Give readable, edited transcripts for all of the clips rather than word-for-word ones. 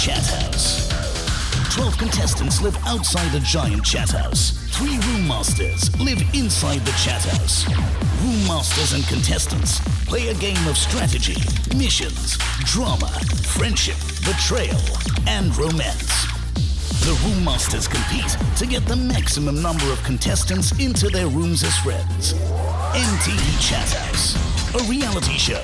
Chat House. 12 contestants live outside a giant chat house. 3 room masters live inside the chat house. Room masters and contestants play a game of strategy, missions, drama, friendship, betrayal, and romance. The room masters compete to get the maximum number of contestants into their rooms as friends. MTV Chat House, a reality show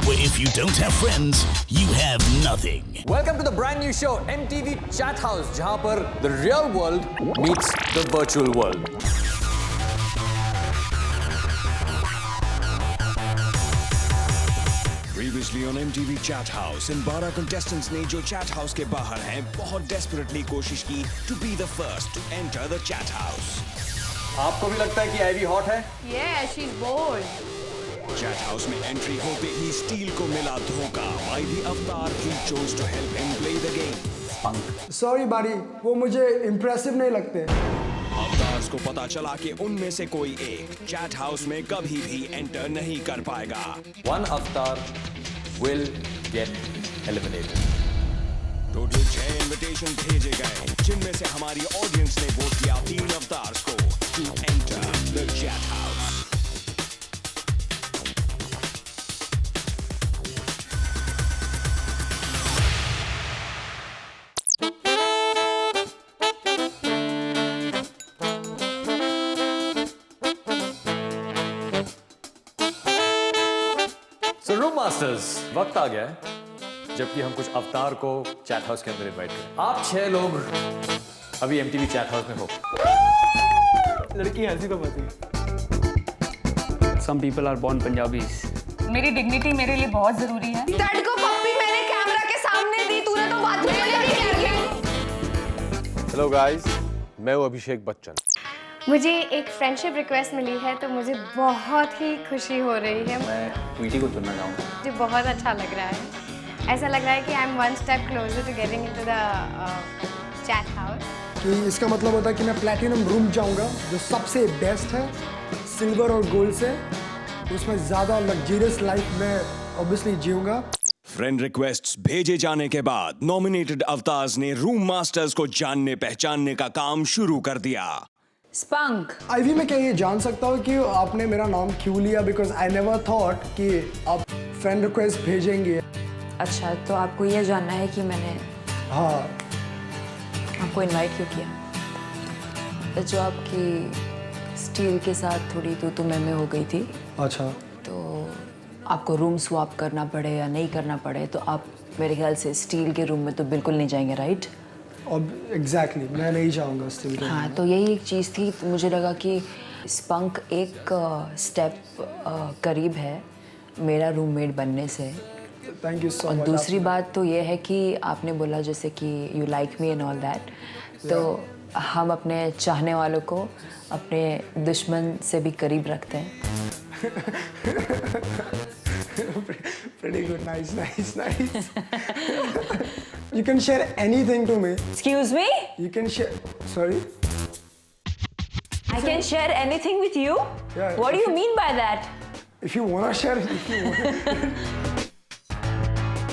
where if you don't have friends, you have nothing. Welcome to the brand new show MTV Chat House, जहां पर the real world meets the virtual world. Previously on MTV Chat House, in 12 contestants ने जो chat house के बाहर हैं बहुत desperately कोशिश की to be the first to enter the chat house. आपको भी लगता है कि आईवी हॉट है? Yeah, she's bold. Chat house में एंट्री होते ही स्टील को मिला धोखा. आईवी अवतार ही chose to help him play the game. Sorry बारी, वो मुझे इम्प्रेसिव नहीं लगते. अवतार्स को पता चला कि उनमें से कोई एक chat house में कभी भी एंटर नहीं कर पाएगा. One avatar will get eliminated. Total 6 invitation भेजे गए, जिनमें से हमारी ऑडियंस ने वोट किया 3 अवतार्स को to enter the chat house. So room masters, वक्त आ गया है जबकि हम कुछ अवतार को चैट हाउस के अंदर इनवाइट करें. आप 6 लोग अभी एमटीवी चैट हाउस में हो. लड़की हंसी तो मत. Some people are born Punjabis. मेरी डिग्निटी मेरे लिए बहुत जरूरी है. डैड को पप्पी मैंने कैमरा के सामने दी, तूने तो बाथरूम में नहीं किया. हेलो गाइस, मैं हूं अभिषेक बच्चन. मुझे एक फ्रेंडशिप रिक्वेस्ट मिली है तो मुझे बहुत ही खुशी हो रही है. मैं ट्वीटी को चुनना चाहूँगा. मुझे बहुत अच्छा लग रहा है. ऐसा लग रहा है कि I am one step closer to getting into the chat house. कि इसका मतलब होता है कि मैं प्लैटिनम रूम जाऊंगा जो सबसे बेस्ट है, सिल्वर और गोल्ड से. उसमें ज़्यादा लग्जरियस लाइफ में ऑब्वियसली जीऊंगा. फ्रेंड रिक्वेस्ट्स भेजे जाने के बाद नॉमिनेटेड अवतार्स ने रूम मास्टर्स को जानने पहचानने का काम शुरू कर दिया. स्पंक. आईवी मैं क्या ये जान सकता हूँ कि आपने मेरा नाम क्यों लिया? बिकॉज आई नेवर थॉट कि आप फ्रेंड रिक्वेस्ट भेजेंगे. अच्छा, तो आपको ये जानना है कि मैंने हाँ. आपको इनवाइट क्यों किया? जो आपकी स्टील के साथ थोड़ी तो मैं हो गई थी. अच्छा. तो आपको रूम स्वैप करना पड़े या नहीं करना पड़े तो आप मेरे ख्याल से स्टील के रूम में तो बिल्कुल नहीं जाएंगे, राइट? अब एग्जैक्टली मैं नहीं चाहूँगा स्टील के. हाँ, तो यही एक चीज़ थी. मुझे लगा कि स्पंक एक स्टेप करीब है मेरा रूममेट बनने से. थैंक यू सो और मच. दूसरी बात तो ये है कि आपने बोला जैसे कि you like me and all that, तो हम अपने चाहने वालों को अपने दुश्मन से भी करीब रखते हैं. Pretty good, nice. You can share anything to me. Excuse me? You can share. Sorry. I can share anything with you? Yeah, What do you okay. mean by that? If you wanna share, if you want.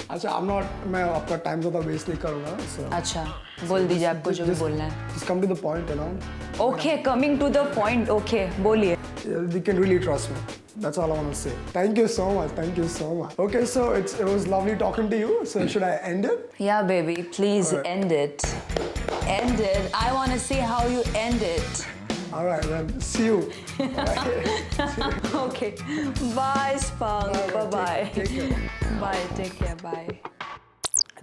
अच्छा, मैं आपका time ज़्यादा waste नहीं करूँगा. अच्छा, बोल दीजिए आपको जो भी बोलना है. Just come to the point, you know. Okay, coming to the point. Okay, बोलिए. You can really trust me. That's all I want to say. Thank you so much. Okay, so it was lovely talking to you. So should I end it? Yeah, baby, please Alright. end it. End it. I want to see how you end it. All right, then. See you. Okay. Bye, Spunk. Bye-bye. Take care. Bye. Take care. Bye.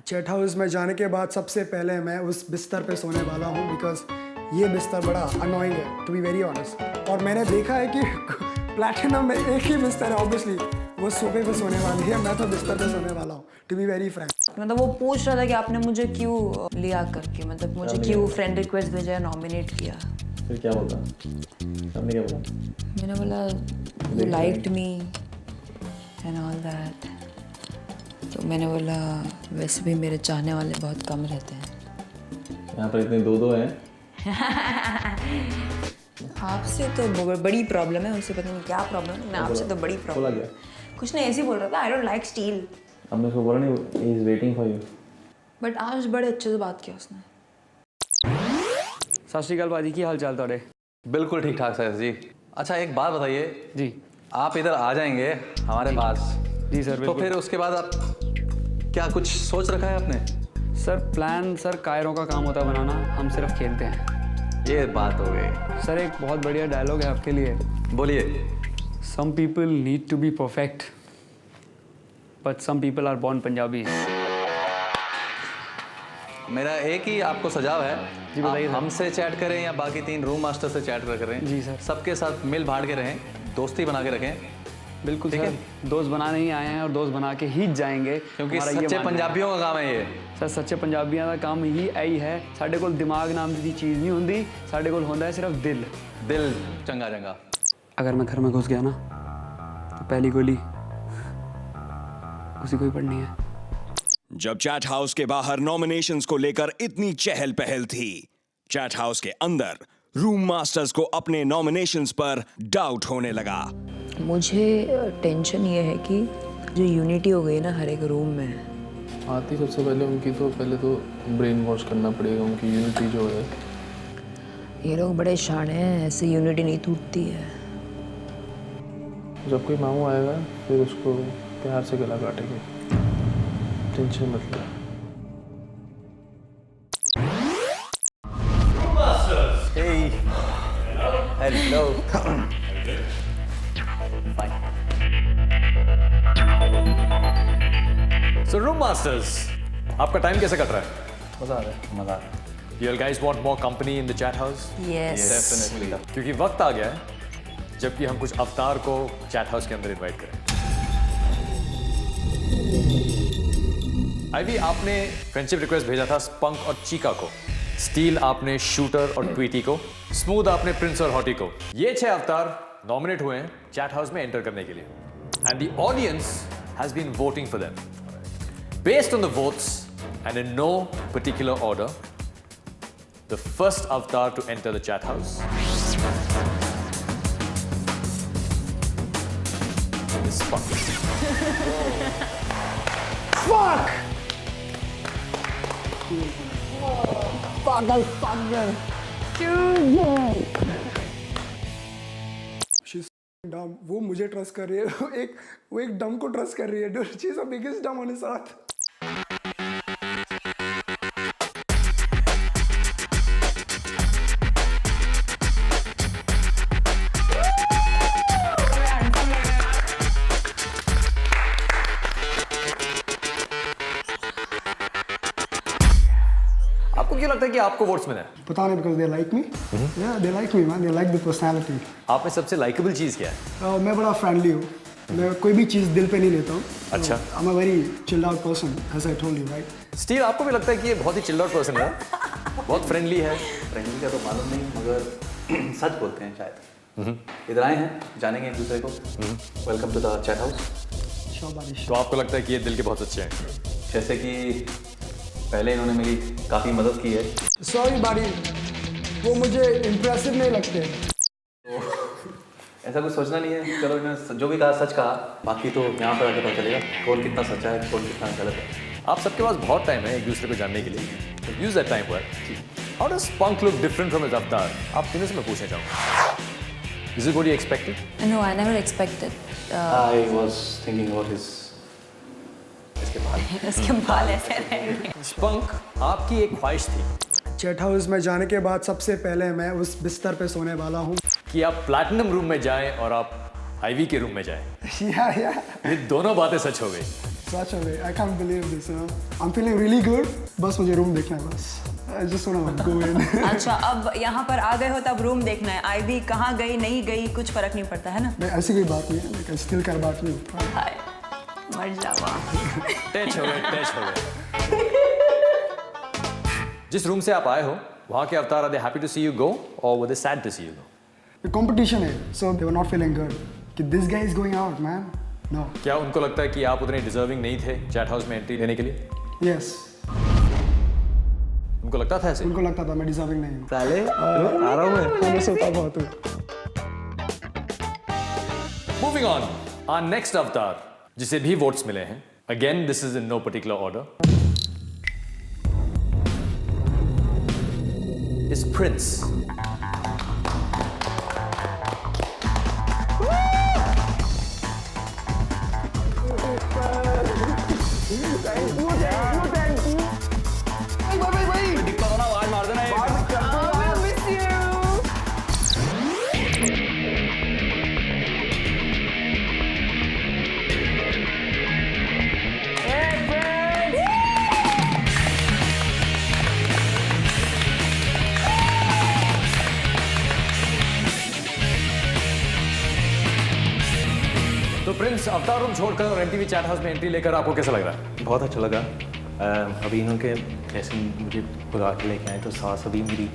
Chat house में जाने के बाद सबसे पहले मैं उस बिस्तर पे सोने वाला हूँ बिकॉज ये बिस्तर बड़ा अनोइंग है, टू बी वेरी ऑनेस्ट. और मैंने देखा है कि प्लैटिनम में एक ही बिस्तर है, ऑब्वियसली वो सोफे पे सोने वाली है, मैं तो बिस्तर पे सोने वाला हूँ, टू बी वेरी फ्रैंक. मतलब वो पूछ रहा था कि आपने मुझे क्यों लिया करके, मतलब मुझे क्यों फ्रेंड रिक्वेस्ट भेजा, नॉमिनेट किया. फिर क्या बोला? हमने क्या बोला? मैंने बोला you liked me and all that. तो मैंने बोला वैसे भी मेरे चाहने वाले बहुत कम रहते हैं. यहाँ पर इतने दो हैं. आपसे तो बड़ी प्रॉब्लम है, उनसे पता नहीं क्या प्रॉब्लम है. मैं आपसे तो बड़ी प्रॉब्लम. बोला क्या? कुछ नहीं, ऐसे ही बोल रहा था आई डोंट लाइक स्टील. हमने उसको बोला नहीं, he is waiting for you. But आज बड़े अच्छे से बात किया उसने। सत श्री अकाल भाजी, की हाल चाल ਤੁਹਾਡੇ? बिल्कुल ठीक ठाक सर जी। अच्छा एक बात बताइए जी आप इधर आ जाएंगे हमारे पास जी सर तो बिल्कुल। फिर उसके बाद आप क्या कुछ सोच रखा है आपने? सर प्लान सर कायरों का काम होता है बनाना, हम सिर्फ खेलते हैं। ये बात हो गई। सर एक बहुत बढ़िया डायलॉग है आपके लिए। बोलिए। Some people need to be perfect but some people are born Punjabi. मेरा एक ही आपको सुझाव है, जी बताइए आप सर। हमसे चैट करें या बाकी 3 रूम मास्टर से चैट करें। जी सर। सबके साथ मिल बांट के रहें, दोस्ती बना के रखें, बिल्कुल ठीक सर, है। दोस्त बनाने ही आए हैं और दोस्त बना के ही जाएंगे, क्योंकि हमारा ये सच्चे मानना है। पंजाबियों का काम है ये। सर सच्चे पंजाबियों का काम ही यही है। साढ़े कोल दिमाग नाम की चीज़ नहीं होंदी, साढ़े कोल होंदा है सिर्फ दिल। दिल चंगा चंगा। अगर मैं घर में घुस गया ना तो पहली गोली उसी को ही पड़नी है। जब चैट हाउस के बाहर नॉमिनेशंस को लेकर इतनी चहल पहल थी, चैट हाउस के अंदर रूम मास्टर्स को अपने नॉमिनेशंस पर डाउट होने लगा। मुझे टेंशन ये है कि जो यूनिटी हो गई ना हर एक रूम में, आती सबसे पहले उनकी तो पहले तो ब्रेन वॉश करना पड़ेगा, उनकी यूनिटी जो है। ये लोग बड़े शान हैं, ऐसे यूनिटी नहीं टूटती है। जब कोई मामू आएगा फिर उसको प्यार से गला काटेंगे, टेंशन मत लो। हेलो। सो रूम मास्टर्स, आपका टाइम कैसे कट रहा है? मजा आ रहा है, मजा आ रहा है। You guys want more company in the chat house? Yes definitely. क्योंकि वक्त आ गया है जबकि हम कुछ अवतार को चैट हाउस के अंदर इनवाइट करें। आईवी, आपने फ्रेंडशिप रिक्वेस्ट भेजा था स्पंक और चीका को, स्टील आपने शूटर और ट्वीटी को, स्मूथ आपने प्रिंस और हॉटी को। ये 6 अवतार नॉमिनेट हुए हैं चैट हाउस में एंटर करने के लिए and the audience has been voting for them based on the votes and in no particular order. The first avatar to enter the chat house is Spunk. Fuck! She's dumb. वो मुझे trust कर रही है, वो एक डम को trust कर रही है। Dude, she's the biggest dumb on his earth. आपको क्यों लगता है कि आपको वोट्स मिले? पता नहीं, because they like me. Yeah, they like me, man. They like the personality. आप में सबसे लाइकेबल चीज क्या है? मैं बड़ा फ्रेंडली हूँ, मैं कोई भी चीज़ दिल पे नहीं लेता हूँ। अच्छा। I'm a very chilled out person, as I told you, right? Steel, आपको भी लगता है कि ये बहुत ही चिल्ड आउट पर्सन है, बहुत फ्रेंडली है? फ्रेंडली का तो मालूम नहीं, मगर सच बोलते हैं शायद। इधर आए हैं, जानेंगे एक दूसरे को। Welcome to the chat house. शाबाश। तो आपको लगता है कि ये दिल के बहुत अच्छे हैं? जैसे कि पहले इन्होंने मेरी काफ़ी मदद की है। Sorry buddy, वो मुझे impressive नहीं लगते। ऐसा कुछ सोचना नहीं है, चलो इन्होंने जो भी कहा सच कहा, बाकी तो यहाँ पर आके पता चलेगा कौन कितना सच्चा है, कौन कितना गलत है। आप सबके पास बहुत टाइम है एक दूसरे को जानने के लिए, तो use that time well. How does Spunk look different from his avatar? आप तीनों से मैं पूछना चाहूँगा, is it what you expected? No, I never expected. I was thinking about his इसके बाल ऐसे रहेंगे। स्पंक, आपकी एक ख्वाहिश थी चैट हाउस में जाने के बाद सबसे पहले मैं उस बिस्तर पे सोने वाला हूँ। कि आप प्लैटिनम रूम में जाएं और आप आईवी के रूम में जाएं। Yeah, yeah. ये दोनों बातें सच हो गई। Such a way. I can't believe this. I'm feeling really good. बस मुझे रूम देखना है बस। I just wanna go in. अच्छा, अब यहाँ पर आ गए हो तब रूम देखना है। आईवी कहाँ गई नहीं गई कुछ फर्क नहीं पड़ता है ना। नहीं, ऐसी कोई बात नहीं है, लेकिन स्टिल क्या बात नहीं। हाय, मर जावा। टच हो गए, टच हो गए। जिस रूम से आप आए हो वहाँ के अवतार, are they happy to see you go or were they sad to see you go? Competition है, so they were not feeling good. कि this guy is going out, man. No. क्या उनको लगता है कि आप उतने डिजर्विंग नहीं थे चैट हाउस में एंट्री लेने के लिए? Yes. उनको लगता था ऐसे? उनको लगता था मैं डिजर्विंग नहीं हूँ। साले आ रहा हूँ मैं। मैं सोता बहुत हूँ। मूविंग ऑन, आवर नेक्स्ट अवतार जिसे भी वोट्स मिले हैं, again this is in no particular order, is Prince. तो प्रिंस, अवतार रूम छोड़कर और एमटीवी चैट हाउस में एंट्री लेकर आपको कैसा लग रहा है? बहुत अच्छा लगा। अभी इन्होंने ऐसे मुझे बुला के लेके आए तो सास अभी मेरी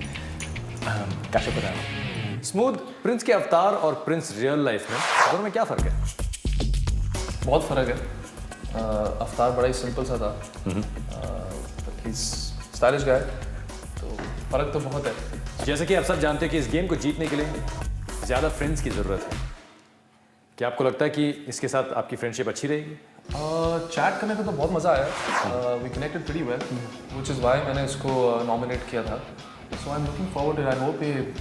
क्या शुक्र है। स्मूथ, प्रिंस के अवतार और प्रिंस रियल लाइफ में दोनों में क्या फ़र्क है? बहुत फ़र्क है। अवतार बड़ा ही सिंपल सा था, स्टाइलिश गाय, तो फ़र्क तो बहुत है। जैसे कि आप सब जानते हैं कि इस गेम को जीतने के लिए ज़्यादा फ्रेंड्स की ज़रूरत है। क्या आपको लगता है कि इसके साथ आपकी फ्रेंडशिप अच्छी रहेगी? चैट करने को तो बहुत मज़ा आया। We connected pretty well, which is why मैंने इसको नॉमिनेट किया था। So I am looking forward, I hope ये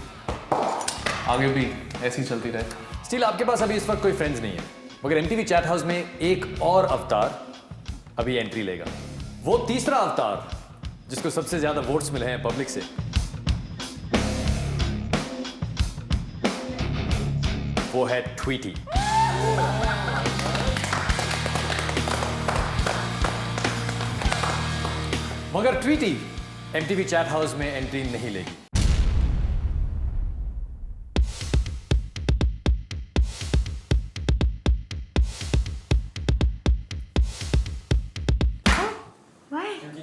आगे भी ऐसी ही चलती रहे। स्टिल आपके पास अभी इस वक्त कोई फ्रेंड्स नहीं है, मगर एमटीवी चैट हाउस में एक और अवतार अभी एंट्री लेगा। वो तीसरा अवतार जिसको सबसे ज़्यादा वोट्स मिले हैं पब्लिक से, वो है ट्वीटी। मगर ट्वीटी एमटीवी चैट हाउस में एंट्री नहीं लेगी।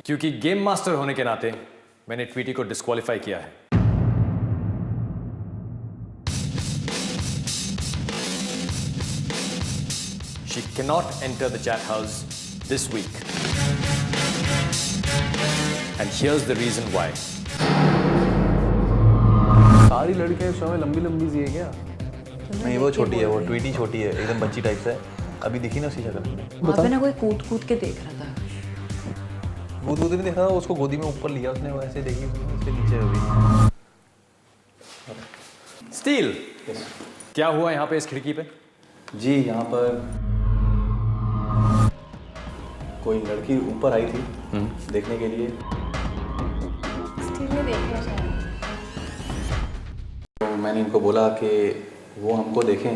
क्योंकि गेम मास्टर होने के नाते मैंने ट्वीटी को डिस्क्वालीफाई किया है। She cannot enter the chat house this week. And here's the reason why. सारी लड़कियां इस शो में लंबी लंबी सी है क्या? नहीं, वो छोटी है, वो ट्वीटी छोटी है, एकदम बच्ची टाइप से है। अभी दिखी ना उसकी शक्ल। वहाँ पे ना कोई कूद कूद के देख रहा था। वो दूध नहीं देखा था, उसको गोदी में ऊपर लिया उसने, वैसे देखी उसके नीचे अभी। स्टील, क्या हुआ यहाँ पे इस खिड़की पे? जी, यहाँ पर कोई लड़की ऊपर आई थी देखने के लिए। स्टिल में देख रहे हैं। तो मैंने इनको बोला कि वो हमको देखें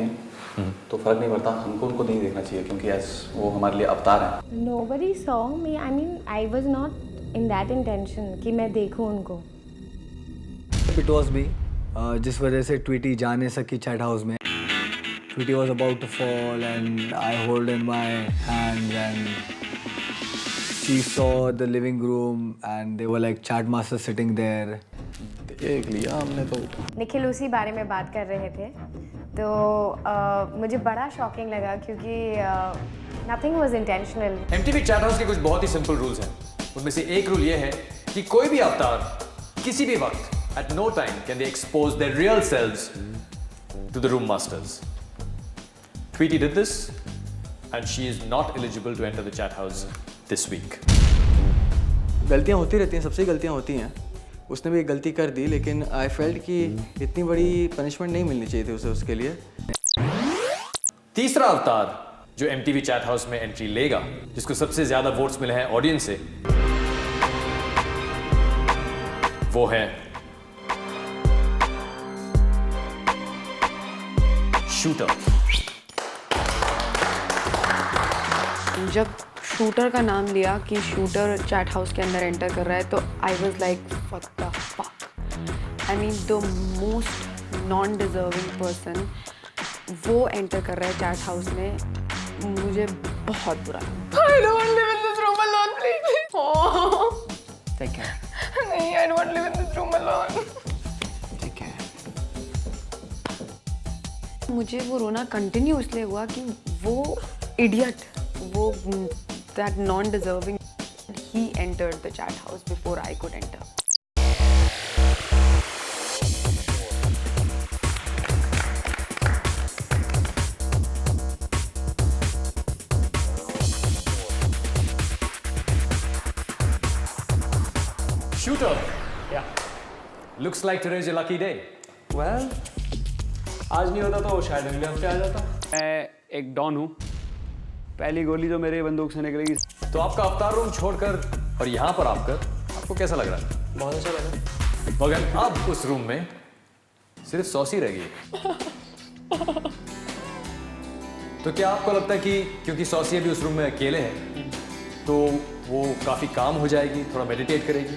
तो फर्क नहीं पड़ता, हमको उनको नहीं देखना चाहिए क्योंकि वो हमारे लिए अवतार हैं। Nobody saw me. I mean, I was not in that intention कि मैं देखूं उनको। पिटोस भी जिस वजह से ट्वीटी जा नहीं सकी चैट हाउस में। Tweety was about to fall and I hold in my hands and she saw the living room and they were like chat masters sitting there. देख लिया हमने तो। निखिल उसी बारे में बात कर रहे थे तो मुझे बड़ा शॉकिंग लगा क्योंकि nothing was intentional. MTV chat house के कुछ बहुत ही सिंपल रूल्स हैं। उनमें से एक रूल ये है कि कोई भी अवतार किसी भी वक्त at no time can they expose their real selves to the room masters. Tweety did this and she is not eligible to enter the chat house this week. गलतियाँ होती रहती हैं, सबसे गलतियाँ होती हैं। उसने भी एक गलती कर दी, लेकिन आई फेल्ट कि इतनी बड़ी पनिशमेंट नहीं मिलनी चाहिए थी उसे उसके लिए। तीसरा अवतार जो एमटीवी चैट हाउस में एंट्री लेगा, जिसको सबसे ज्यादा वोट्स मिले हैं ऑडियंस से, वो है शूटर। जब शूटर का नाम लिया कि शूटर चैट हाउस के अंदर एंटर कर रहा है, तो I was like what the fuck. I mean the most non deserving person वो एंटर कर रहा है चैट हाउस में, मुझे बहुत बुरा लगा। I don't live in this room alone, please. Oh. Take care. नहीं, I don't live in this room alone. Take care. मुझे वो रोना कंटिन्यू इसलिए हुआ कि वो इडियट, वो that non-deserving, he entered the chat house before I could enter. Shooter, Looks like today is your lucky day. Well, आज नहीं होता तो शायद अगले हफ्ते आ जाता। मैं एक डॉन हूँ, पहली गोली जो मेरे बंदूक से निकलेगी। तो आपका अवतार रूम छोड़कर और यहाँ पर आकर आपको कैसा लग रहा है? बहुत अच्छा लगा। मगर अब उस रूम में सिर्फ सॉसी रह गई। तो क्या आपको लगता है कि क्योंकि सॉसी अभी उस रूम में अकेले हैं तो वो काफी काम हो जाएगी, थोड़ा मेडिटेट करेगी?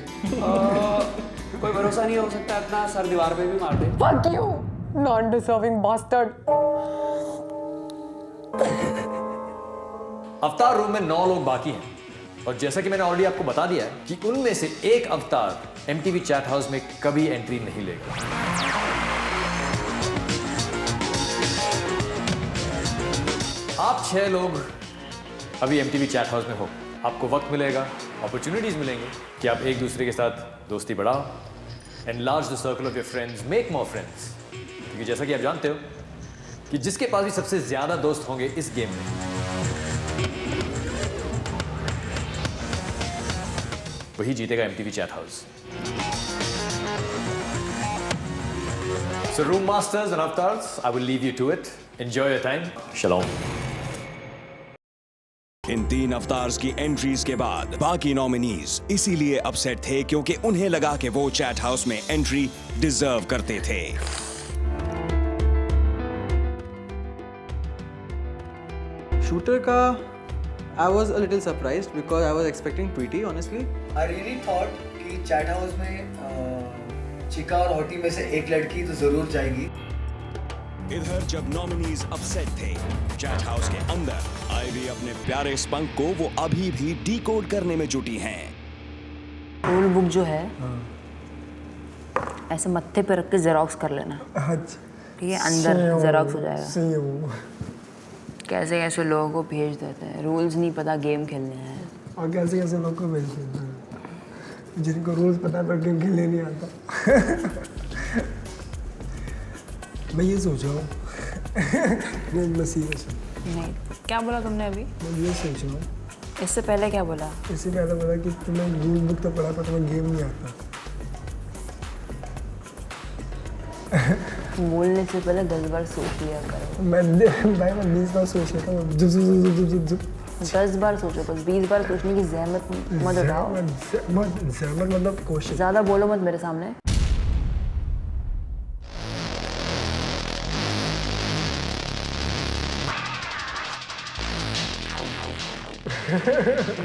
कोई भरोसा नहीं हो सकता, इतना सर दीवार पे भी मार दे। Fuck you, non-deserving bastard. अवतार रूम में 9 लोग बाकी हैं और जैसा कि मैंने ऑलरेडी आपको बता दिया है कि उनमें से एक अवतार MTV चैट हाउस में कभी एंट्री नहीं लेगा। आप 6 लोग अभी MTV चैट हाउस में हो। आपको वक्त मिलेगा, अपॉर्चुनिटीज मिलेंगे कि आप एक दूसरे के साथ दोस्ती बढ़ाओ, enlarge the circle of your friends, make more friends. क्योंकि जैसा कि आप जानते हो कि जिसके पास भी सबसे ज्यादा दोस्त होंगे इस गेम में, वही जीतेगा MTV chat house. So room masters and avatars, I will leave you to it. Enjoy your time. Shalom. In 3 avatars की एंट्रीज के बाद बाकी नॉमिनीज इसीलिए अपसेट थे क्योंकि उन्हें लगा कि वो चैट हाउस में एंट्री डिजर्व करते थे। शूटर का I was a little surprised because I was expecting Tweety honestly. I really thought कि चैट हाउस में चिका और हॉटी में से एक लड़की तो जरूर जाएगी। इधर जब नॉमिनीज अपसेट थे, चैट हाउस के अंदर आईवी अपने प्यारे स्पंक को वो अभी भी डिकोड करने में जुटी हैं। रूल बुक जो है ऐसे मत्थे पे रख के जेरोक्स कर लेना, ठीक है? अंदर जेरोक्स हो जाएगा। कैसे कैसे लोगों को भेज देते हैं, रूल्स नहीं पता गेम खेलने हैं। और कैसे कैसे लोगों को भेज देते हैं जिनको रूल्स पता है पर गेम खेलने नहीं आता। मैं ये सोच रहा हूँ नहीं मैं सीरियस हूँ। नहीं, क्या बोला तुमने अभी? मैं ये सोच रहा हूँ। इससे पहले क्या बोला? इससे पहले बोला कि तुम्हें रूल बुक तो पढ़ा पर तुम्हें गेम नहीं आता। बोलने से पहले 10 बार सोच लिया करो। मैं 20 बार सोच लेता हूँ। 10 बार सोचो, बस 20 बार सोचने की जहमत मत उठाओ। जहमत मतलब कोशिश। ज़्यादा बोलो मत मेरे सामने।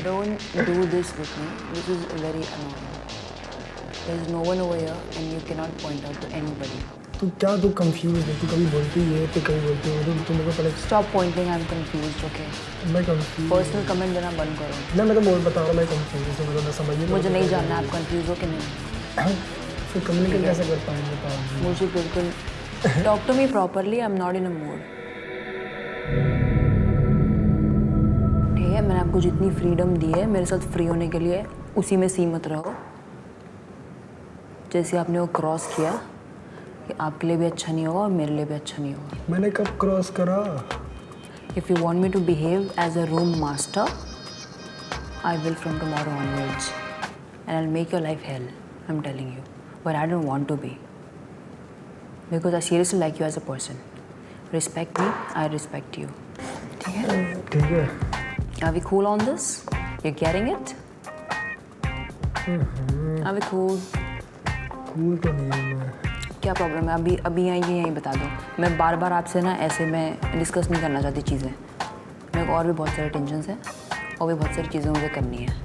Don't do this with me. This is very annoying. There is no one over here and you cannot point out to anybody. तू क्या तू कंफ्यूज है? तू कभी बोलती है तो कभी बोलती है तो मेरे को पहले Stop pointing. I'm confused. Okay. मैं कंफ्यूज। Personal comment देना बंद करो। मैं तो बोल बता रहा हूँ मैं कंफ्यूज हूँ, मैं समझ नहीं। मुझे नहीं जानना आप कंफ्यूज हो कि नहीं। फिर कम्युनिकेट कैसे कर पाएंगे बताओ? मुझे बिल्कुल talk to me properly. I'm not in a mood. ठीक है, मैंने आपको जितनी फ्रीडम दी है मेरे साथ फ्री होने के लिए उसी में सीमित रहो। जैसे आपने वो क्रॉस किया कि आपके लिए भी अच्छा नहीं होगा और मेरे लिए भी अच्छा नहीं होगा। मैंने कब क्रॉस करा? If you want me to behave as a room master, I will from tomorrow onwards, and I'll make your life hell. I'm telling you, but I don't want to be, because I seriously like you as a person. Respect me, I respect you. ठीक है? ठीक है। Are we cool on this? You're getting it? Are we cool? Cool तो नहीं है मैं। क्या problem है? अभी यहीं बता दो। मैं बार बार आपसे ना ऐसे मैं डिस्कस नहीं करना चाहती चीज़ें। मेरे को और भी बहुत सारे टेंशन्स हैं और भी बहुत सारी चीज़ें मुझे करनी है।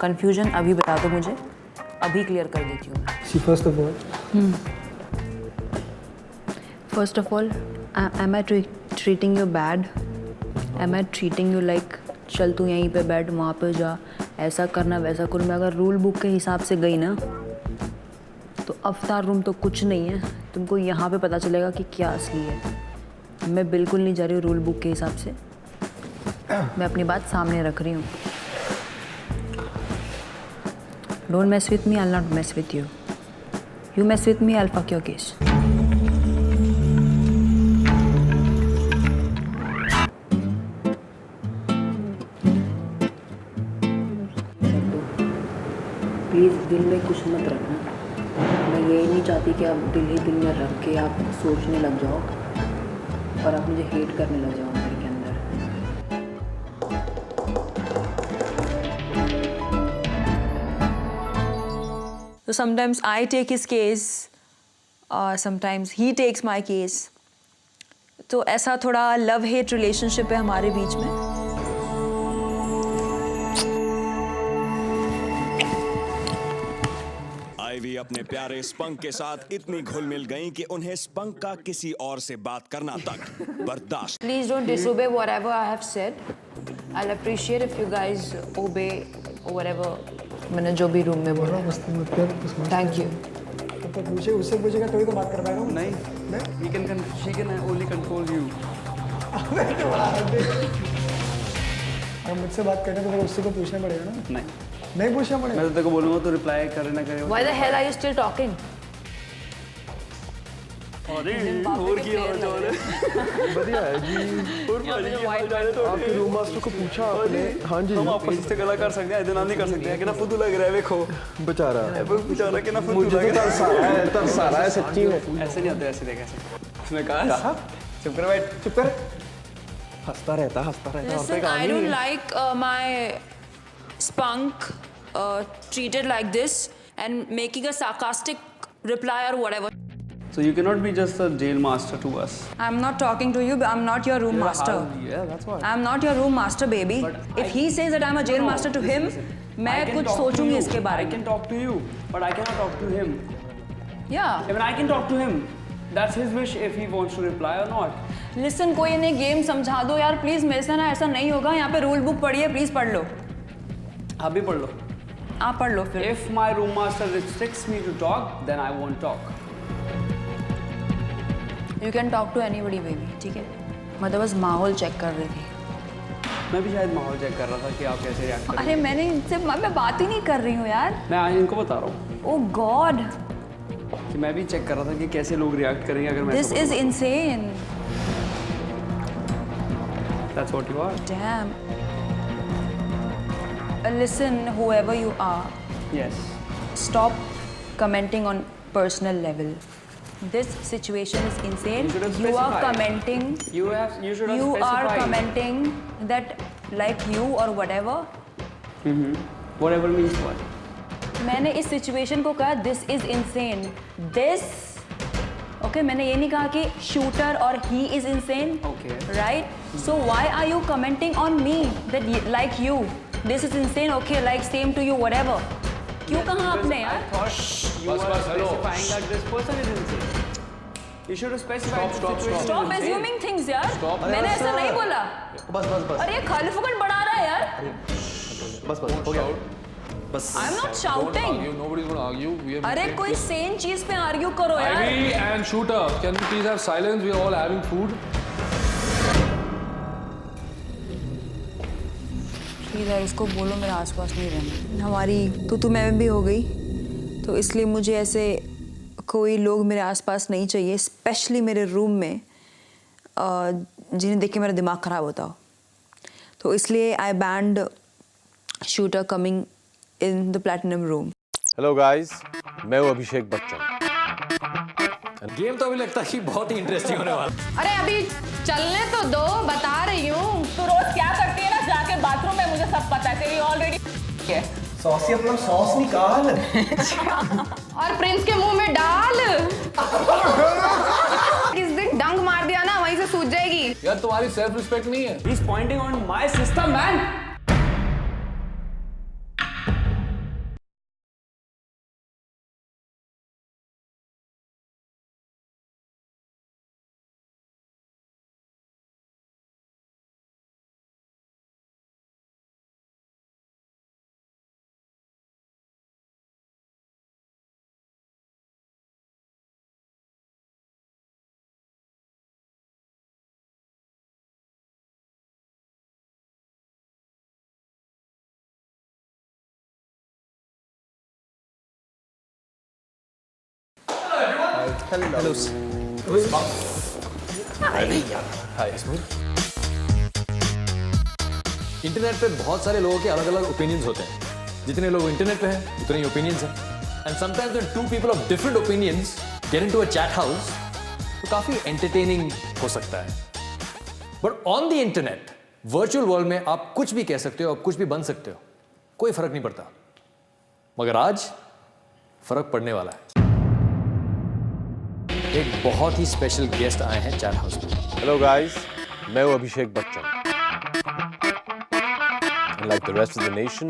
कन्फ्यूजन अभी बता दो मुझे, अभी क्लियर कर देती हूँ मैं। See, First of all, am I treating you bad? Am I treating you like चल तू यहीं पे बैठ, वहाँ पे जा, ऐसा करना वैसा करूँ? मैं अगर रूल बुक के हिसाब से गई ना तो अवतार रूम तो कुछ नहीं है, तुमको यहाँ पे पता चलेगा कि क्या असली है। मैं बिल्कुल नहीं जा रही हूँ रूल बुक के हिसाब से, मैं अपनी बात सामने रख रही हूँ। Don't mess with me, I'll not mess with you. You mess with me, I'll fuck your case. Please दिल में कुछ मत रखना, मैं ये नहीं चाहती कि आप दिल ही दिल में रख के आप सोचने लग जाओ और आप मुझे हेट करने लग जाओ अंदर के अंदर। So sometimes I take his case, sometimes he takes my case. तो ऐसा थोड़ा लव हेट रिलेशनशिप है हमारे बीच में। आइवी अपने प्यारे स्पंक के साथ इतनी घुल मिल गई कि उन्हें स्पंक का किसी और से बात करना तक बर्दाश्त। Please don't disobey whatever I have said. I'll appreciate if you guys obey whatever मैंने जो भी रूम में बोला। Thank you. तो पूछे उससे पूछेगा तो ही तो बात कर पाएगा। नहीं, she can only control you. अगर मुझसे बात करने तो उससे को पूछना पड़ेगा ना। नहीं पूछना पड़ेगा। मैं तो तेरे को बोलूँगा तो रिप्लाई करे ना करे। Why the hell are you still talking? अरे और की और जो है बढ़िया है जी। और आपके रूम मास्टर को पूछा आपने? हाँ जी। हम आपस में गला कर सकते हैं, इतना नहीं कर सकते हैं कि ना फुदू लग रहा है देखो। बेचारा कि ना फुदू मुझे तो तरस आ रहा है सच्ची में। ऐसे नहीं होता, ऐसे देख ऐसे। उसने कहा चुप कर बैठ, चुप कर। हंसता रहता Listen, I don't like my spunk treated like this and making a sarcastic reply or whatever. So you cannot be just a jail master to us. I'm not talking to you. I'm not your room master. Yeah, that's what. I'm not your room master, baby. If he says that I'm a jail master to him, मैं कुछ सोचूंगी इसके बारे में. I can talk to you, but I cannot talk to him. Yeah. Even I can talk to him. That's his wish if he wants to reply or not. Listen, कोई इन्हें game समझा दो यार, प्लीज मेरे से ना ऐसा नहीं होगा. यहाँ पे रूल बुक पढ़ी है, प्लीज पढ़ लो. आप भी पढ़ लो. आप पढ़ लो फिर. If my room master restricts me to talk, then I won't talk. You can talk to anybody, baby. ठीक है? मैं तो बस माहौल चेक कर रही थी. मैं भी शायद माहौल चेक कर रहा था कि आप कैसे रिएक्ट करेंगे. अरे मैंने इनसे मैं बात ही नहीं कर रही हूँ यार. मैं आज इनको बता रहा हूँ. Oh God. कि मैं भी चेक कर रहा था कि कैसे लोग रिएक्ट करेंगे अगर मैं. This is insane. That's what you are. Damn. Listen, whoever you are. Yes. Stop commenting on personal level. This situation is insane. You are commenting. You should have specified. You are commenting that like you or whatever. Whatever means what? मैंने इस situation को कहा this is insane. This. Okay, मैंने ये नहीं कहा कि shooter or he is insane. Okay. Right? So why are you commenting on me that like you? This is insane. Okay, like same to you, whatever. क्यों कहा आपने यार? You are specifying that this person is insane. You should have specified. Stop assuming things यार. मैंने ऐसा नहीं बोला. बस. अरे ये खाली फुकट बढ़ा रहा है यार. बस हो गया. बस. I'm not shouting. Nobody's going to argue. अरे कोई सेम चीज पे आर्ग्यू करो यार. Ivy and Shooter, can we please have silence? We are all having food. इधर उसको बोलो मेरे आसपास नहीं रहना. हमारी तू मैं भी हो गई तो इसलिए मुझे ऐसे कोई लोग मेरे आसपास नहीं चाहिए, स्पेशली मेरे रूम में जिन्हें देख के मेरा दिमाग ख़राब होता हो. तो इसलिए I band shooter coming in the platinum room. Hello guys, मैं हूं अभिषेक बच्चन. गेम तो अभी लगता है कि बहुत ही इंटरेस्टिंग होने वाला. अरे अभी चलने तो दो, बता रही हूँ. तू रोज क्या करती है ना, जाके बाथरूम में, मुझे सब पता है. तेरी ऑलरेडी सॉसी अपना सॉस निकाल और प्रिंस के मुंह में डाल. किस दिन डंग मार दिया ना, वहीं से सूझ जाएगी. यार तुम्हारी सेल्फ रिस्पेक्ट नहीं है. He's pointing on my sister, man. Hello. Internet पे बहुत सारे लोगों के अलग अलग ओपिनियंस होते हैं. जितने लोग इंटरनेट पे हैं उतने ही ओपिनियंस हैं. And sometimes when two people of different opinions get into a chat house, तो काफी entertaining हो सकता है. But on the internet, virtual world में आप कुछ भी कह सकते हो, आप कुछ भी बन सकते हो, कोई फर्क नहीं पड़ता. मगर आज फर्क पड़ने वाला है. एक बहुत ही स्पेशल गेस्ट आए हैं चैट हाउस में. हेलो गाइस, मैं हूं Abhishek Bachchan. Like the rest of the nation,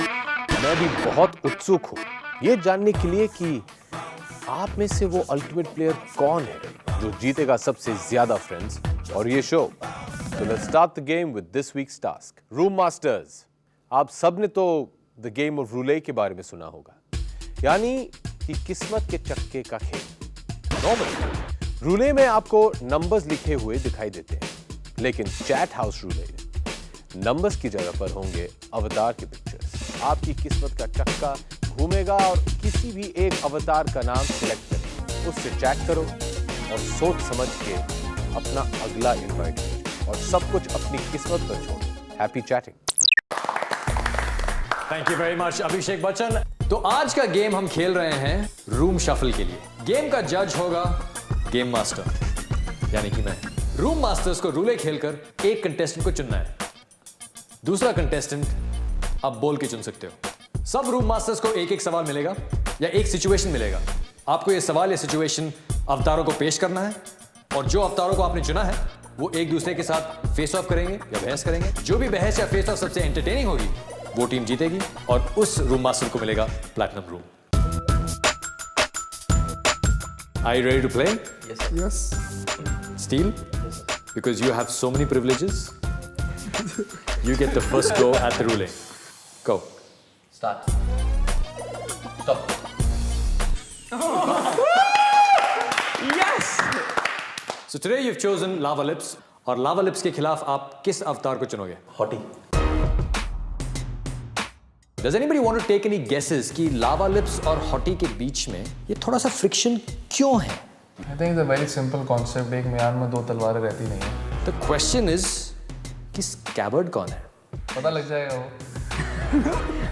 मैं भी बहुत उत्सुक हूं ये जानने के लिए कि आप में से वो अल्टीमेट प्लेयर कौन है जो जीतेगा सबसे ज्यादा फ्रेंड्स और ये शो. तो let's start the game with this weeks task. Room masters, आप सबने तो द गेम ऑफ रूले के बारे में सुना होगा, यानी कि किस्मत के चक्के का खेल. नॉर्मली रूले में आपको नंबर्स लिखे हुए दिखाई देते हैं, लेकिन चैट हाउस रूले नंबर्स की जगह पर होंगे अवतार के पिक्चर्स. आपकी किस्मत का चक्का घूमेगा और किसी भी एक अवतार का नाम सिलेक्ट करें, उससे चैट करो और सोच समझ के अपना अगला इनवाइट करो और सब कुछ अपनी किस्मत पर छोड़ो. Happy chatting. Thank you very much Abhishek Bachchan. तो आज का गेम हम खेल रहे हैं रूम शफल के लिए. गेम का जज होगा गेम मास्टर, यानी कि मैं. रूम मास्टर्स को रूले खेलकर एक कंटेस्टेंट को चुनना है. दूसरा कंटेस्टेंट आप बोल के चुन सकते हो. सब रूम मास्टर्स को एक एक सवाल मिलेगा या एक सिचुएशन मिलेगा. आपको यह सवाल या सिचुएशन अवतारों को पेश करना है और जो अवतारों को आपने चुना है वो एक दूसरे के साथ फेस ऑफ करेंगे या बहस करेंगे. जो भी बहस या फेस ऑफ सबसे एंटरटेनिंग होगी वो टीम जीतेगी और उस रूम मास्टर को मिलेगा platinum room. Are you ready to play? Yes. Yes. Steel? Yes. Because you have so many privileges, you get the first go at the ruling. Go. Start. Stop. Yes! So today you've chosen Lava Lips और Lava Lips के खिलाफ आप किस अवतार को चुनोगे? Hottie. Does anybody want to take any guesses कि Lava Lips और Hottie के बीच में ये थोड़ा सा friction क्यों है? I think it's a very simple concept. एक म्यान में दो तलवारें रहती नहीं है. The question is कि Scabbard कौन है? पता लग जाएगा वो.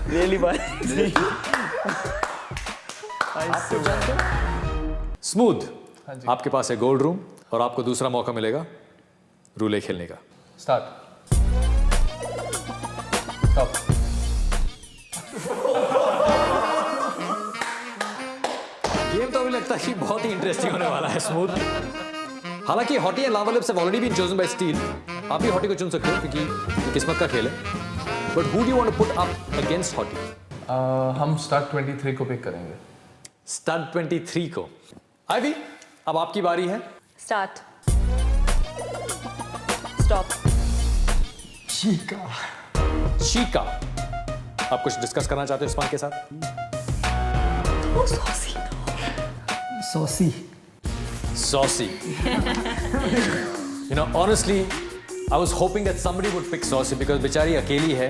Really bad. Smooth. आपके पास है गोल्ड रूम और आपको दूसरा मौका मिलेगा रूले खेलने का. Start. Stop. गेम तो अभी लगता है कि बहुत ही इंटरेस्टिंग होने वाला है. स्मूथ. हालांकि Hottie and Lava Lips have already been chosen by Steel. आप भी हॉटी को चुन सकते हो क्योंकि ये किस्मत का खेल है. But who do you want to put up against Hottie? हम स्टार्ट 23 को पिक करेंगे. स्टार्ट 23 को. आईवी, अब आपकी बारी है. स्टार्ट. स्टॉप. चीका. चीका. आप कुछ डिस्कस करना चाहते हो इस्मान के साथ? Saucy. Saucy. You know, honestly, I was hoping that somebody would pick Saucy because बेचारी अकेली है.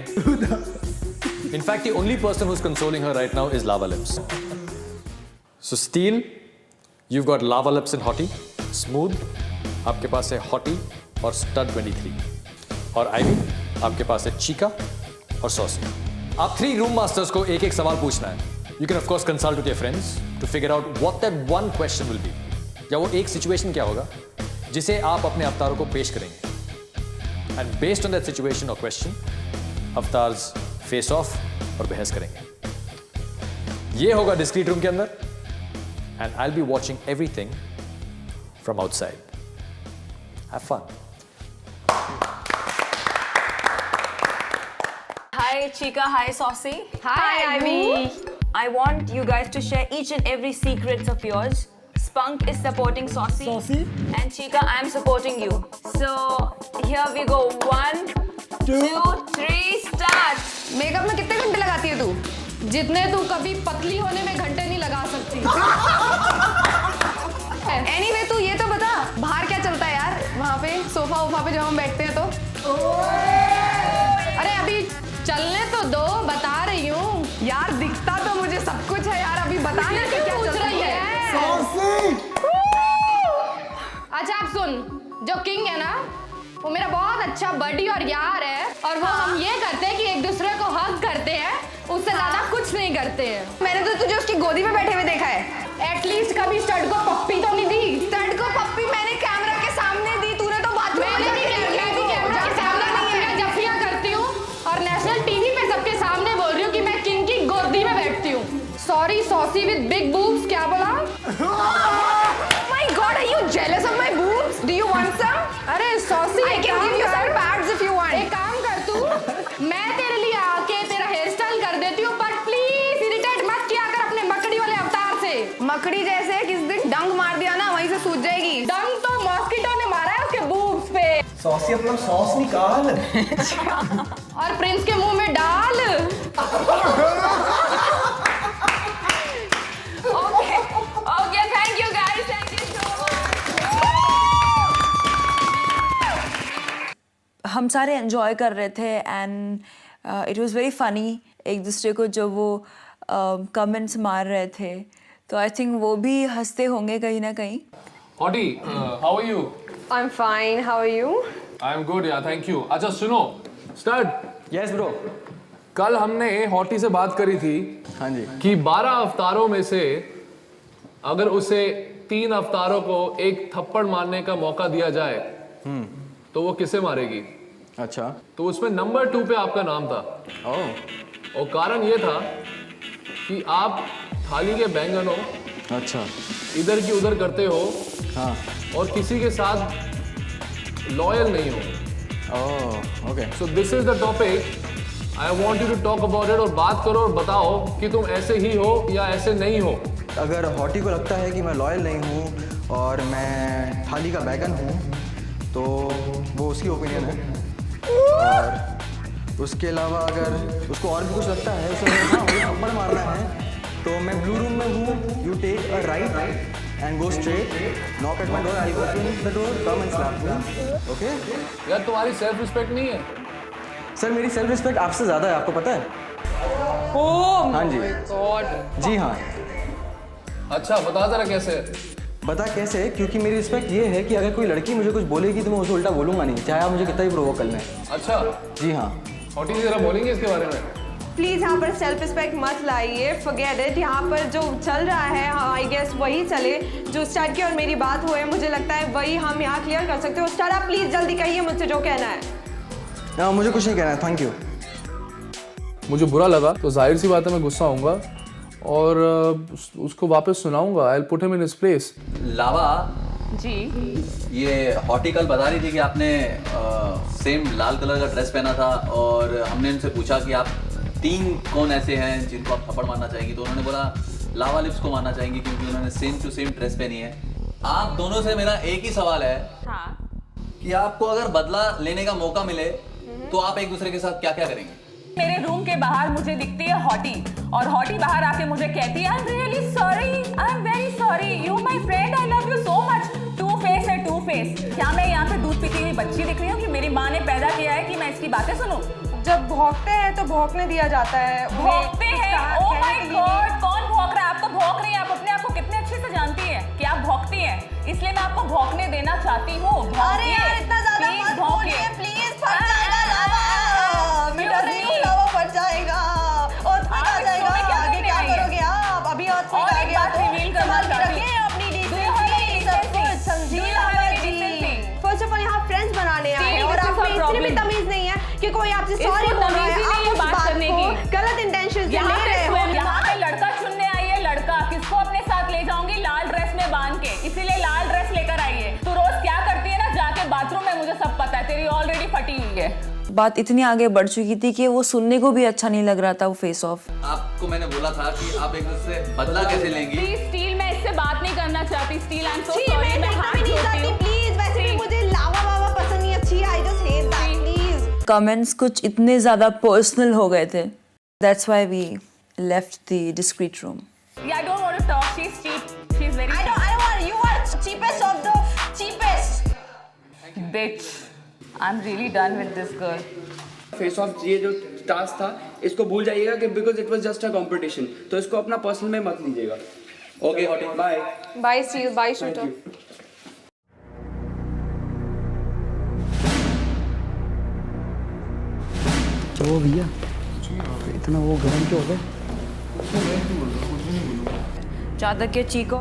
In fact, the only person who's consoling her right now is Lava Lips. So Steel, you've got Lava Lips and Hottie. Smooth, आपके पास है Hottie और Stud 23. और Ivy, आपके पास है Chica और Saucy. आप 3 रूम मास्टर्स को एक-एक सवाल पूछना है. You can of course consult with your friends to figure out what that one question will be. या वो एक सिचुएशन क्या होगा जिसे आप अपने अवतारों को पेश करेंगे. And based on that situation or question, avatars face of और बहस करेंगे. ये होगा डिस्क्रीट रूम के अंदर. And I'll be watching everything from outside. Have fun. Hi Chica, hi Saucy. Hi, Ivy. I want you guys to share each and every secrets of yours. Spunk is supporting Saucy. And Chica, I am supporting you. So here we go. 1, 2, 3, start. Makeup में कितने घंटे लगाती है तू? जितने तू कभी पतली होने में घंटे नहीं लगा सकती. Anyway, तू ये तो बता बाहर क्या चलता है यार? वहाँ पे सोफा पे जब हम बैठते हैं तो. अरे अभी चलने तो दो, बता रही हूँ. यार दिखता तो मुझे सब कुछ है यार. अभी बता ना कि क्या चल रही है. अच्छा आप सुन, जो किंग है ना वो मेरा बहुत अच्छा बडी और यार है और वो हम ये करते हैं कि एक दूसरे को हग करते हैं, उससे ज्यादा कुछ नहीं करते. करते हैं। मैंने तो तुझे उसकी गोदी में बैठे हुए देखा है। एटलीस्ट कभी स्टड को पप्पी तो नहीं दी। स्टड को पप्पी मैंने कैमरा के सामने दी, तूने तो बाथरूम में दी। कैमरा के सामने नहीं है। जफियां करती हूँ और नेशनल टीवी पे सबके सामने बोल रही हूँ कि मैं किंग की गोदी में बैठती हूँ। Sorry Saucy with big boobs. क्या बोला? My god, are you jealous of my boobs? Do you want some? अरे Saucy, I can give you some pads if you want. एक काम कर तू, मैं तेरे लिए आके तेरा हेयर स्टाइल कर देती हूँ, बट प्लीज इरिटेट मत किया कर अपने मकड़ी वाले अवतार से। मकड़ी जैसे किस दिन डंग मार दिया ना, वहीं से सूज जाएगी। डंग तो मॉस्किटो ने मारा है उसके बूब्स पे। सॉसी अपना सॉस निकाल और प्रिंस के मुंह में डाल। Okay, thank you guys. Thank you so much. हम सारे एंजॉय कर रहे थे and it was very funny. एक दूसरे को जो वो कमेंट्स मार रहे थे, तो आई थिंक वो भी हंसते होंगे कहीं ना कहीं। Hottie, how are you? I am fine, how are you? I am good यार, थैंक यू। अच्छा सुनो स्टड। Yes bro. कल हमने हॉटी से बात करी थी, हाँ जी, कि 12 अवतारों में से अगर उसे 3 अवतारों को एक थप्पड़ मारने का मौका दिया जाए तो वो किसे मारेगी? अच्छा। तो उसमें नंबर 2 पे आपका नाम था। ओह। और कारण ये था कि आप थाली के बैंगनों अच्छा इधर की उधर करते हो, हाँ, और किसी के साथ लॉयल नहीं हो। Oh okay. So this is the topic, I want you to talk about it, और बात करो और बताओ कि तुम ऐसे ही हो या ऐसे नहीं हो। अगर हॉटी को लगता है कि मैं लॉयल नहीं हूँ और मैं थाली का बैगन हूँ, तो वो उसकी ओपिनियन है। और उसके अलावा अगर उसको और भी कुछ लगता है, उसे हाँ मुझे थप्पड़ मारना है, तो मैं ब्लू रूम में हूँ। You take a right and go straight, knock at my door, I'll open the door, come and slap me, okay? यार तुम्हारी सेल्फ रिस्पेक्ट नहीं है? सर मेरी सेल्फ रिस्पेक्ट आपसे ज़्यादा है, आपको पता है? ओह हाँ जी, गॉड। जी हाँ। अच्छा बता जरा कैसे? बता कैसे? क्योंकि मेरी रिस्पेक्ट ये है कि अगर कोई लड़की मुझे कुछ बोलेगी तो मैं उसे उल्टा बोलूँगा नहीं, चाहे आप मुझे कितना ही प्रोवोक कर लें। अच्छा जी हाँ। हॉटी जी जरा बोलेंगे इसके बारे में? प्लीज यहाँ पर सेल्फ रिस्पेक्ट मत लाइए, फॉरगेट इट। यहाँ पर जो चल रहा है आई गेस वही चले, जो स्टार्ट की और मेरी बात हुई, मुझे लगता है वही हम यहाँ क्लियर कर सकते हो। स्टार्ट आप प्लीज जल्दी कहिए मुझसे जो कहना है। मुझे कुछ नहीं कहना है, थैंक यू। मुझे बुरा लगा तो जाहिर सी बात है मैं गुस्सा होऊंगा और उसको वापस सुनाऊंगा। I will put him in his place. Lava ji, ये हॉटी कल बता रही थी कि आपने सेम लाल कलर का ड्रेस पहना था, और हमने उनसे पूछा कि आप 3 कौन ऐसे हैं जिनको आप थप्पड़ मारना चाहेंगी, तो उन्होंने बोला लावा लिप्स को मारना चाहेंगी क्योंकि उन्होंने सेम टू सेम ड्रेस पहनी है। आप दोनों से मेरा एक ही सवाल है, हाँ। कि आपको अगर बदला लेने का मौका मिले तो आप एक दूसरे के साथ क्या क्या करेंगे? मेरे रूम के बाहर मुझे दिखती है हॉटी, और हॉटी बाहर आके मुझे कहती है I am really sorry, I am very sorry, you my friend, I love you so much. Two face है, टू फेस। क्या मैं यहाँ पे दूध पीती हुई बच्ची दिख रही हूँ कि मेरी माँ ने पैदा किया है कि मैं इसकी बातें सुनूं? जब भौंकते हैं तो भौंकने दिया जाता है। भौंकते हैं? ओह माय गॉड, कौन भौंक रहा है? आप तो भौंक रही हैं। आप अपने आप को कितने अच्छे से जानती हैं कि आप भौंकती हैं, इसलिए मैं आपको भौंकने देना चाहती हूँ। अरे यार इतना ज्यादा मत बोलिए प्लीज, फट जाएगा लावा। मेरा नहीं लावा फट जाएगा और फट आ जाएगा। आगे क्या करोगे आप? अभी और फट आ गया तो संभाल के रखिए अपनी डिसेंसी, सब कुछ समझिए लावा जी। फर्स्ट ऑफ ऑल यहाँ फ्रेंड्स बनाने आए हैं और आप में इतनी भी तमीज नहीं है कि कोई आपसे सॉरी बोल रहा है, आप उस बात को गलत इंटेंशन से ले रहे हो। यहाँ पे लड़का चुनने आई है, लड़का किसको अपने साथ ले जाऊंगी? लाल ड्रेस में बांध के, इसीलिए लाल ड्रेस लेकर आई है। तू रोज क्या करती है ना जाके बाथरूम में, मुझे सब पता है, तेरी ऑलरेडी फटी हुई है। बात इतनी आगे बढ़ चुकी थी कि वो सुनने को भी अच्छा नहीं लग रहा था वो फेस ऑफ। आपको मैंने बोला था कि आप एक दूसरे से बदला कैसे लेंगी। प्लीज स्टील, मैं इससे बात नहीं करना चाहती। Steel, I am so sorry, sorry, मैं हाथ जोड़ती हूँ। प्लीज, वैसे भी मुझे लावा वावा पसंद नहीं, अच्छी I just hate that, please. Comments कुछ इतने ज़्यादा पर्सनल हो गए थे, that's why we left the discreet room. Yeah, I don't want to talk. She's cheap. She's very cheap. I don't want. You are cheapest of the cheapest. Bitch. I'm really done with this girl. Face off ये जो task था इसको भूल जाइएगा कि because it was just a competition, तो इसको अपना पर्सनल में मत लीजिएगा। Okay Hottie, bye bye Steel, bye Shooter. तो वो भैया इतना वो गर्म क्यों हो गए? जहाँ तक के चीको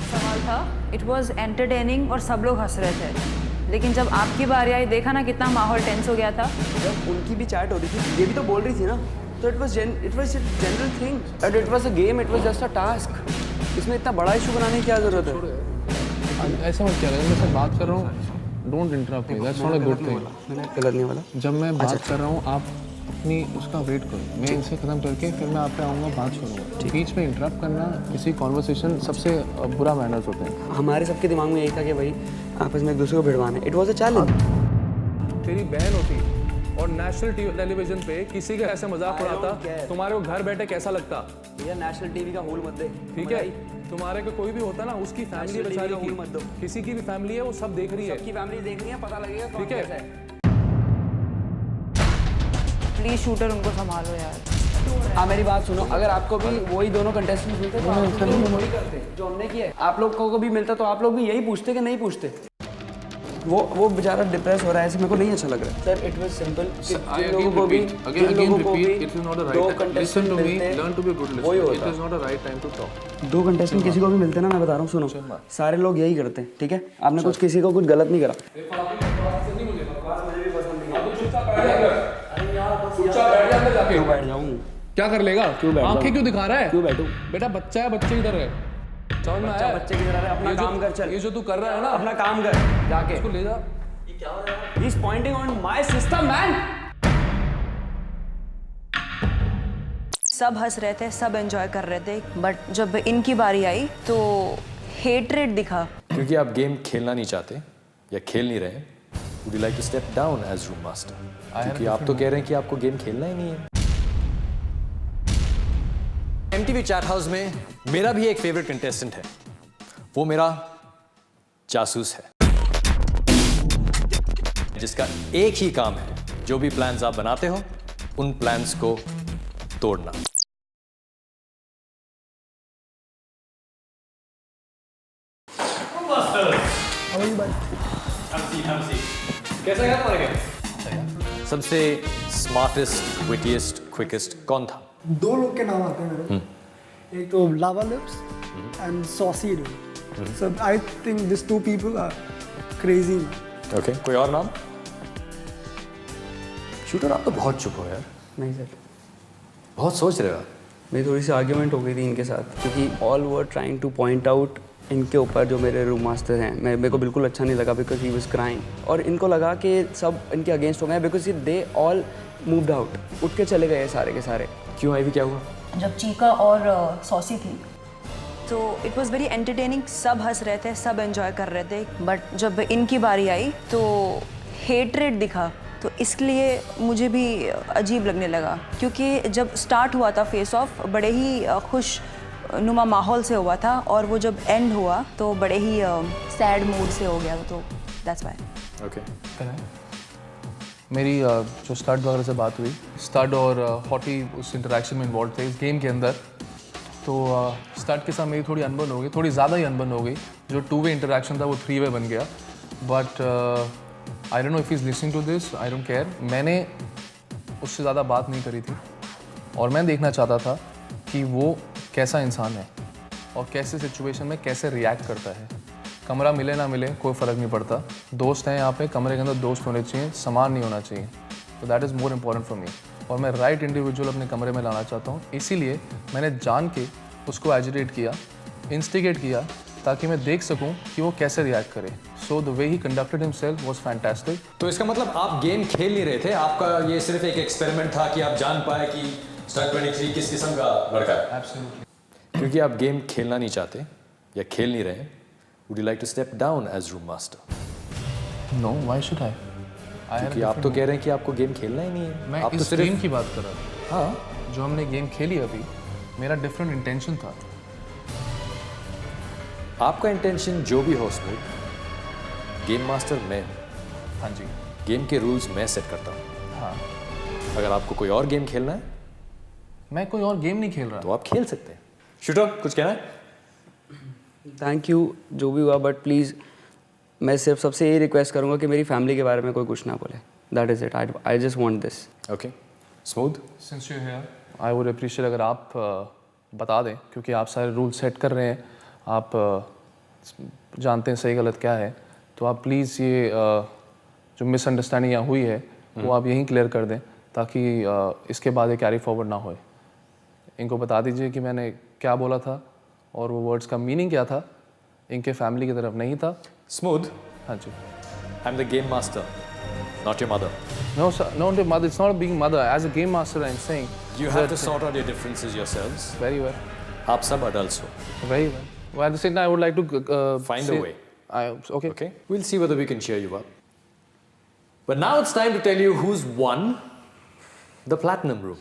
सवाल था, इट वॉज एंटरटेनिंग और सब लोग हंस रहे थे, लेकिन जब आपकी बारी आई देखा ना कितना माहौल टेंस हो गया था। जब उनकी भी चैट हो रही थी, ये भी तो बोल रही थी ना, तो it was general thing and it was a game, it was just a task. इसमें इतना बड़ा इशू बनाने की क्या जरूरत है? ऐसा मत करो, मैं सिर्फ बात कर रहा हूँ, don't interrupt me, that's not a good thing. मैंने गलत नहीं बोला। जब मैं बात कर रहा हूँ आप अपनी उसका वेट करो, मैं इनसे ख़त्म करके फिर मैं आप पे आऊँगा, बात करूँगा। बीच में इंटरप्ट करना किसी कॉन्वर्सेशन सबसे बुरा मैनर्स होते हैं। हमारे सबके दिमाग में यही था कि भाई आपस में एक दूसरे को भिड़वाना है। It was a challenge. तेरी बहन होती और नेशनल टेलीविजन पे किसी का ऐसे मजाक उड़ाता, तुम्हारे को घर बैठे कैसा लगता? भैया नेशनल टीवी का होल मत दे, ठीक है? तुम्हारे को कोई भी होता ना, उसकी फैमिली बेचारी की, मत दो। किसी की भी फैमिली है, वो सब देख रही है, सबकी फैमिली देख रही है, पता लगेगा कौन ठीक है? कैसा है। प्लीज शूटर उनको संभालो यार। आप मेरी बात सुनो, अगर आपको भी वही दोनों कंटेस्टेंट मिलते तो आप लोग वही करते जो हमने किया है। आप लोग को भी मिलता तो आप लोग भी यही पूछते कि नहीं पूछते? वो बेचारा डिप्रेस हो रहा है, ऐसे मेरे को नहीं अच्छा लग रहा है। Sir it was simple. Again repeat, it is not a right time. Listen to me, learn to be a good listener. It is not a right time to talk. दो कंटेस्टेंट किसी को भी मिलते ना, मैं बता रहा हूँ, सुनो, सारे लोग यही करते हैं, ठीक है? आपने कुछ किसी को कुछ गलत नहीं करा। क्यों बैठ जाऊँ? क्या कर लेगा? आंखें क्यों दिखा रहा है? क्यों बैठूं? बेटा बच्चा है, बच्चे की तरह है, समझ में आया? बच्चे की तरह अपना काम कर, चल। ये जो तू कर रहा है ना, अपना काम कर जाके, इसको ले जा। ये क्या हो रहा है? He is pointing on my sister, man. सब हंस रहे थे, सब एंजॉय कर रहे थे, बट जब इनकी बारी आई तो हेट्रेड दिखा। क्योंकि आप गेम खेलना नहीं चाहते या खेल नहीं रहे, would you like to step down as room master? क्योंकि आप तो कह रहे हैं कि आपको गेम खेलना ही नहीं है। MTV चैट हाउस में मेरा भी एक फेवरेट कंटेस्टेंट है, वो मेरा जासूस है, जिसका एक ही काम है, जो भी प्लान्स आप बनाते हो उन प्लान्स को तोड़ना। कैसा गया तुम्हारा गेम? सबसे स्मार्टेस्ट, विटिएस्ट, क्विकेस्ट कौन था? दो लोग के नाम आते हैं मेरे को। एक तो Lava lips and Saucy dude. So I think this two people are crazy. Okay, कोई और नाम? शूटर आप तो बहुत चुप हो यार। नहीं सर, बहुत सोच रहे हो आप। मेरी थोड़ी सी आर्ग्यूमेंट हो गई थी इनके साथ, क्योंकि all were trying two point out इनके ऊपर जो मेरे रूम मास्टर हैं। मेरे को बिल्कुल अच्छा नहीं लगा, बिकॉज ही वाज क्राइंग, और इनको लगा कि सब इनके अगेंस्ट हो गए, because they all moved out, उठ के चले गए सारे के सारे। क्यों आई भी, क्या हुआ? जब चीका और सॉसी थी तो इट वॉज वेरी एंटरटेनिंग, सब हंस रहे थे, सब एंजॉय कर रहे थे, बट जब इनकी बारी आई तो हेट्रेड दिखा, तो इसलिए मुझे भी अजीब लगने लगा। क्योंकि जब स्टार्ट हुआ था फेस ऑफ बड़े ही खुश नुमा माहौल से हुआ था, और वो जब एंड हुआ तो बड़े ही सैड मूड से हो गया, तो दैट्स व्हाई। ओके, मेरी जो स्टड वगैरह से बात हुई, स्टड और हॉटी उस इंटरेक्शन में इन्वॉल्व थे इस गेम के अंदर, तो स्टड के साथ मेरी थोड़ी अनबन हो गई, थोड़ी ज़्यादा ही अनबन हो गई। जो 2 वे इंटरेक्शन था वो 3 वे बन गया, but I don't know if he is listening to this, I don't care. मैंने उससे ज़्यादा बात नहीं करी थी, और मैं देखना चाहता था कि वो कैसा इंसान है और कैसे सिचुएशन में कैसे रिएक्ट करता है। कमरा मिले ना मिले कोई फ़र्क नहीं पड़ता, दोस्त हैं यहाँ पे, कमरे के अंदर दोस्त होने चाहिए, सामान नहीं होना चाहिए, तो that is more important for me. और मैं राइट इंडिविजुअल अपने कमरे में लाना चाहता हूँ, इसीलिए मैंने जान के उसको एजिटेट किया, इंस्टिगेट किया, ताकि मैं देख सकूं कि वो कैसे रिएक्ट करे। So the way he conducted himself was fantastic. तो इसका मतलब आप गेम खेल नहीं रहे थे, आपका ये सिर्फ एक एक्सपेरिमेंट था कि आप जान पाए कि स्टड 23 किस किस्म का लड़का है। एब्सोल्युटली। क्योंकि आप गेम खेलना नहीं चाहते या खेल नहीं रहे, would you like to step down as room master? No, why should I? क्योंकि आप तो कह रहे हैं कि आपको गेम खेलना ही नहीं है। मैं आप इस तो सिर्फ गेम की बात कर रहा था। हाँ, जो हमने गेम खेली अभी, मेरा डिफरेंट इंटेंशन था। आपका इंटेंशन जो भी हो स्मूथ, गेम मास्टर मैं। हाँ जी, गेम के रूल्स मैं सेट करता हूँ। हाँ, अगर आपको कोई और गेम खेलना है, मैं कोई और गेम नहीं खेल रहा, तो आप खेल सकते हैं। शूटर, कुछ कहना है? थैंक यू जो भी हुआ, बट प्लीज़ मैं सिर्फ सबसे यही रिक्वेस्ट करूँगा कि मेरी फैमिली के बारे में कोई कुछ ना बोले। That is it, I just want this. Okay, smooth. Since you are here, I would appreciate अगर आप बता दें, क्योंकि आप सारे रूल सेट कर रहे हैं, आप जानते हैं सही गलत क्या है, तो आप प्लीज़ ये जो मिसअंडरस्टैंडिंग यहाँ हुई है वो आप यहीं क्लियर कर दें, ताकि इसके बाद ये कैरी फॉरवर्ड ना होए। इनको बता दीजिए कि मैंने क्या बोला था और वो वर्ड्स का मीनिंग क्या था, इनके फैमिली की तरफ नहीं था। स्मूथ। हाँ जी। I am the game master, not your mother. No, sir, not your mother. It's not being mother. As a game master, I'm saying. You have to sort out your differences yourselves. Very well. आप सब adults हो. Very well. Well, at the same time, I would like to find a way. Okay. Okay. We'll see whether we can cheer you up. But now it's time to tell you who's won the platinum room.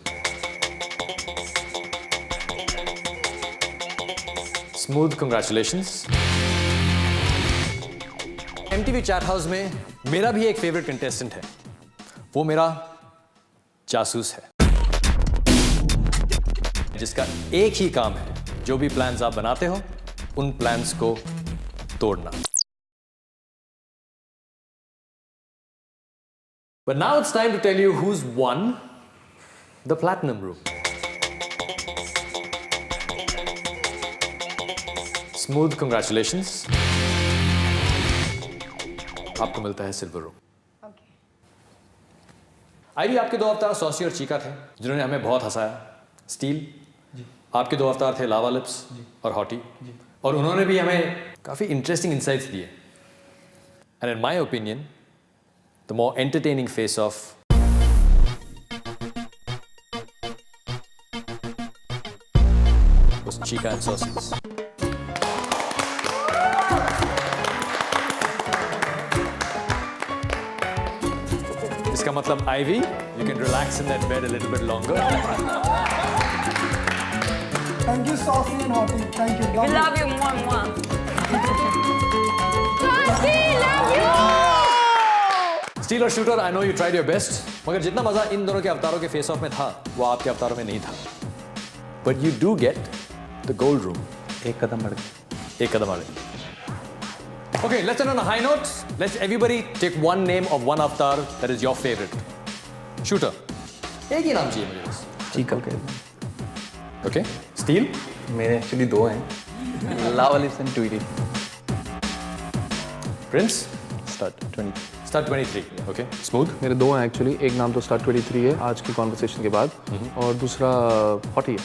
Smooth, congratulations. MTV Chat House में मेरा भी एक favourite contestant है, वो मेरा जासूस है, जिसका एक ही काम है, जो भी प्लान्स आप बनाते हो उन प्लान्स को तोड़ना। But now it's time to tell you who's won the platinum room. Smooth, congratulations. आपको मिलता है सिल्वर रूम। आईवी, आपके दो अवतार सॉसी और चीका थे, जिन्होंने हमें बहुत हंसाया। स्टील, आपके दो अवतार थे लावा लिप्स और हॉटी, और उन्होंने भी हमें काफी इंटरेस्टिंग इंसाइट्स दिए। And in my opinion the more entertaining face of was Chica and Saucy's. इसका मतलब ivy, you can relax in that bed a little bit longer. Thank you, Saucy and Hottie. Thank you. We love you, mwah, mwah. Saucy, love you! Steel और shooter, I know you tried your best, मगर जितना मजा इन दोनों के अवतारों के face of में था, वो आपके अवतारों में नहीं था. But you do get the gold room. एक कदम बढ़ गए. एक कदम आगे. Okay, let's end on a high note. Let's everybody take one name of one avatar that is your favorite. Shooter. एक ही नाम चाहिए मुझे बस. चीका. Okay. Steel. मेरे एक्चुअली दो हैं. Lava lips and Tweety. Prince. Start 20. Start 23. Okay. Smooth. मेरे दो हैं एक्चुअली, एक नाम तो स्टार्ट 23 है आज की कॉन्वर्सेशन के बाद, और दूसरा हॉटी है.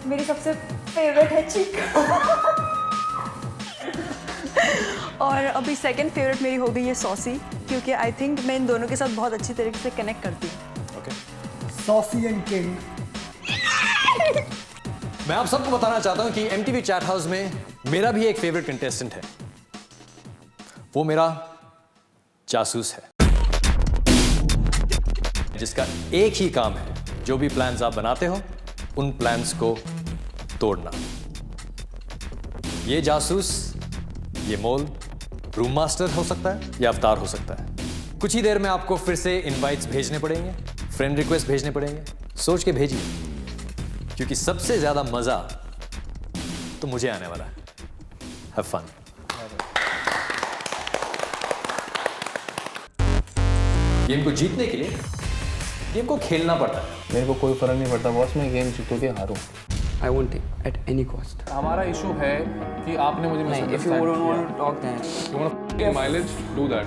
मेरी सबसे फेवरेट है चीका और अभी सेकंड फेवरेट मेरी हो गई है सॉसी, क्योंकि आई थिंक मैं इन दोनों के साथ बहुत अच्छी तरीके से कनेक्ट करती हूँ. Okay. Saucy and King. मैं आप सबको बताना चाहता हूं कि MTV चैट हाउस में मेरा भी एक फेवरेट कंटेस्टेंट है, वो मेरा जासूस है, जिसका एक ही काम है, जो भी प्लान्स आप बनाते हो उन प्लान्स को तोड़ना. ये जासूस, ये मोल रूम मास्टर हो सकता है या अवतार हो सकता है. कुछ ही देर में आपको फिर से इनवाइट्स भेजने पड़ेंगे, फ्रेंड रिक्वेस्ट भेजने पड़ेंगे. सोच के भेजिए, क्योंकि सबसे ज्यादा मजा तो मुझे आने वाला है. Have fun. गेम को जीतने के लिए गेम को खेलना पड़ता है. मेरे को कोई फर्क नहीं पड़ता बॉस, मैं गेम जीतूं के हारूं. I won't take at any cost. हमारा इशू है कि आपने मुझे If you don't want to talk, then you want to mileage, do that.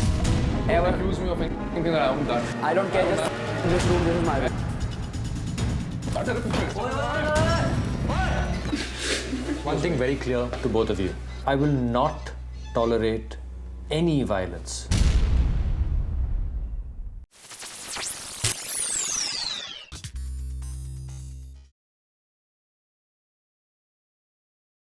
Ever accuse me of anything that I haven't done. I don't care. Just room. This is my bed. One thing very clear to both of you: I will not tolerate any violence.